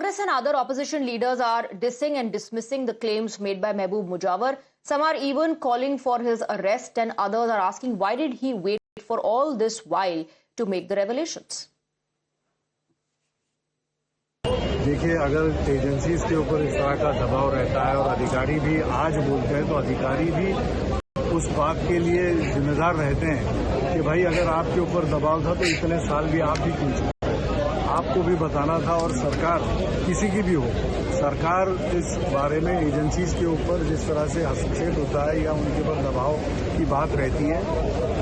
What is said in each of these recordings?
Congress and other opposition leaders are dissing and dismissing the claims made by Mehboob Mujawar. Some are even calling for his arrest, and others are asking why did he wait for all this while to make the revelations. देखिए, अगर agencies के ऊपर इस तरह का दबाव रहता है और अधिकारी भी आज बोलते हैं तो अधिकारी भी उस बात के लिए जिम्मेदार रहते हैं कि भाई अगर आपके ऊपर दबाव था तो इतने साल भी आप भी क्यों चुके, आपको भी बताना था। और सरकार किसी की भी हो, सरकार इस बारे में एजेंसीज के ऊपर जिस तरह से हस्तक्षेप होता है या उनके ऊपर दबाव की बात रहती है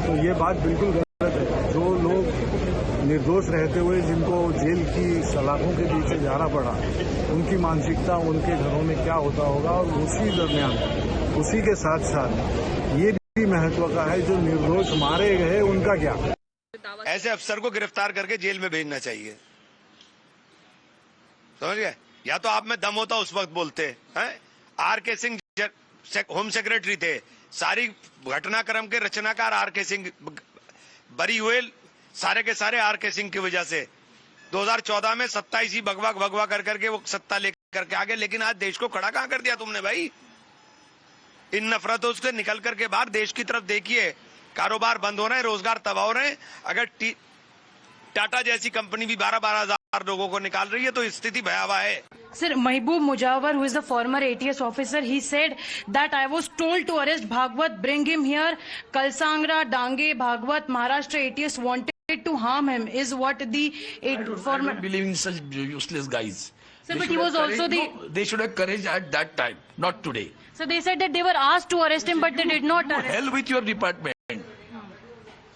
तो ये बात बिल्कुल गलत है। जो लोग निर्दोष रहते हुए जिनको जेल की सलाखों के पीछे जाना पड़ा, उनकी मानसिकता उनके घरों में क्या होता होगा। और उसी दरमियान उसी के साथ साथ ये भी महत्व का है जो निर्दोष मारे गए उनका क्या। ऐसे अफसर को गिरफ्तार करके जेल में भेजना चाहिए, समझ गए? या तो आप में दम होता उस वक्त बोलते हैं। आर.के. सिंह होम सेक्रेटरी थे, सारी घटनाक्रम के रचनाकार आर.के. सिंह बरी हुए, सारे के सारे आर.के. सिंह की वजह से 2014 में 27 ही भगवा कर करके वो सत्ता लेकर के आ गए। लेकिन आज देश को खड़ा कहां कर दिया तुमने भाई? इन नफरतों से निकल करके बाहर देश की तरफ देखिए। कारोबार बंद हो रहे हैं, रोजगार तबाह हो रहे हैं। अगर टाटा जैसी कंपनी भी 12-12 हजार लोगों को निकाल रही है तो स्थिति भयावह है। Sir, Mehboob Mujawar, who is the former ATS officer, he said that I was told to arrest Bhagwat, bring him here. Kalsangra, Dange, Bhagwat, Maharashtra ATS wanted to harm him, is what the former... I don't believe in such useless guys. Sir, but he was also the... No, they should have courage at that time, not today. So they said that they were asked to arrest him, but they did not arrest him. Hell with your department.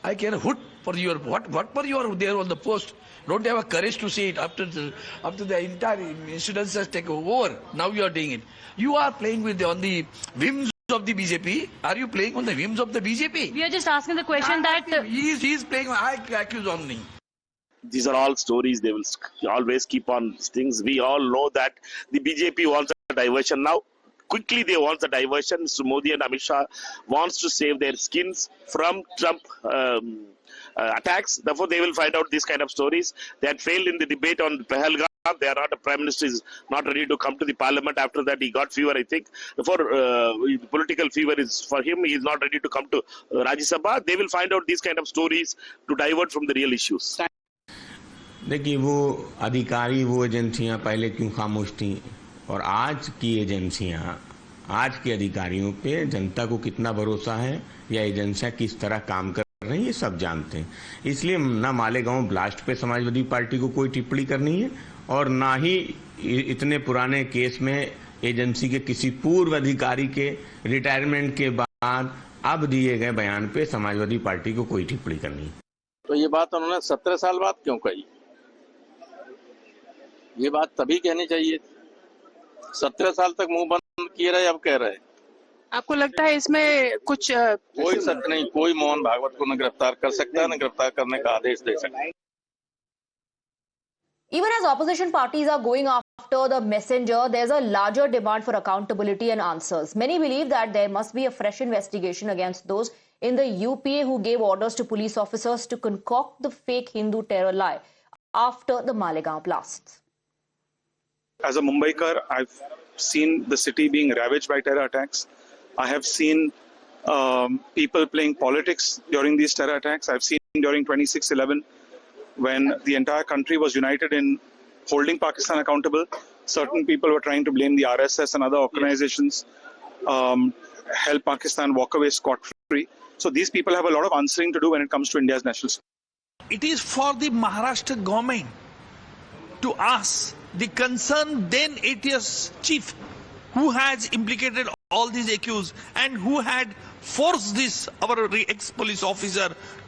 I care hoot for your what for you are there on the post. Don't have a courage to say it after the entire incidents has taken over. Now you are doing it. You are playing on the whims of the BJP. Are you playing on the whims of the BJP? We are just asking the question that he is playing. I accuse on me. These are all stories. They will always keep on things. We all know that the BJP wants a diversion now. Quickly they want the diversion. So Modi and Amit Shah wants to save their skins from Trump attacks. Therefore, they will find out these kind of stories. They had failed in the debate on Pahalgam. They are not. The Prime Minister is not ready to come to the Parliament. After that, he got fever, I think. Therefore, political fever is for him. He is not ready to come to Rajya Sabha. They will find out these kind of stories to divert from the real issues. देखिए, वो अधिकारी, वो एजेंसियां पहले क्यों खामोश थी और आज की एजेंसियां, आज के अधिकारियों पे जनता को कितना भरोसा है या एजेंसियां किस तरह काम कर रही हैं, ये सब जानते हैं। इसलिए ना मालेगांव ब्लास्ट पे समाजवादी पार्टी को कोई टिप्पणी करनी है और ना ही इतने पुराने केस में एजेंसी के किसी पूर्व अधिकारी के रिटायरमेंट के बाद अब दिए गए बयान पे समाजवादी पार्टी को कोई टिप्पणी करनी है। तो ये बात उन्होंने 17 साल बाद क्यों कही? ये बात तभी कहनी चाहिए। 17 साल तक मुंह बंद किए रहे, अब कह रहे। आपको लगता है इसमें कुछ कोई सच नहीं, कोई मोहन भागवत को न गिरफ्तार कर सकता है न गिरफ्तार करने का आदेश दे सकता है। Even as opposition parties are going after the messenger, there's a larger demand for accountability and answers. Many believe that there must be a fresh investigation against those in the UPA who gave orders to police officers to concoct the fake Hindu terror lie after the Malegaon blasts. As a Mumbaikar, I've seen the city being ravaged by terror attacks. I have seen people playing politics during these terror attacks. I've seen during 26/11, when the entire country was united in holding Pakistan accountable, certain people were trying to blame the RSS and other organizations, help Pakistan walk away scot-free. So these people have a lot of answering to do when it comes to India's national security. It is for the Maharashtra government to ask the concerned then ATS chief who has implicated all these accused and who had forced this, our ex-police officer,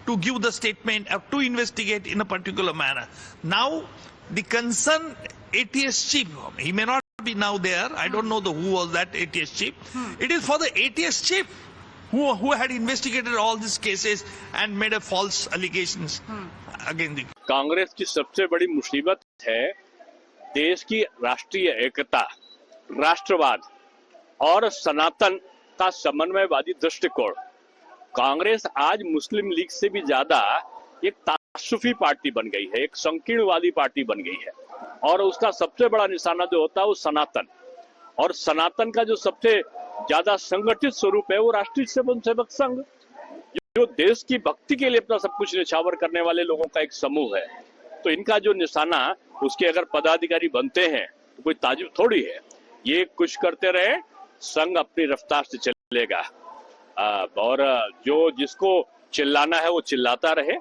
to give the statement or to investigate in a particular manner. Now, the concerned ATS chief, he may not be now there, I don't know who was that ATS chief. It is for the ATS chief who had investigated all these cases and made a false allegations against the... Congress की सबसे बड़ी मुसीबत है देश की राष्ट्रीय एकता, राष्ट्रवाद और सनातन का समन्वयवादी दृष्टिकोण। कांग्रेस आज मुस्लिम लीग से भी ज्यादा एक तासुफी पार्टी बन गई है, एक संकीर्णवादी पार्टी बन गई है। और उसका सबसे बड़ा निशाना जो होता है वो सनातन, और सनातन का जो सबसे ज्यादा संगठित स्वरूप है वो राष्ट्रीय स्वयंसेवक संघ, जो देश की भक्ति के लिए अपना सब कुछ निछावर करने वाले लोगों का एक समूह है। तो इनका जो निशाना, उसके अगर पदाधिकारी बनते हैं तो कोई ताजुब थोड़ी है। ये कुछ करते रहे, संघ अपनी रफ्तार से चलेगा और जो जिसको चिल्लाना है वो चिल्लाता रहे।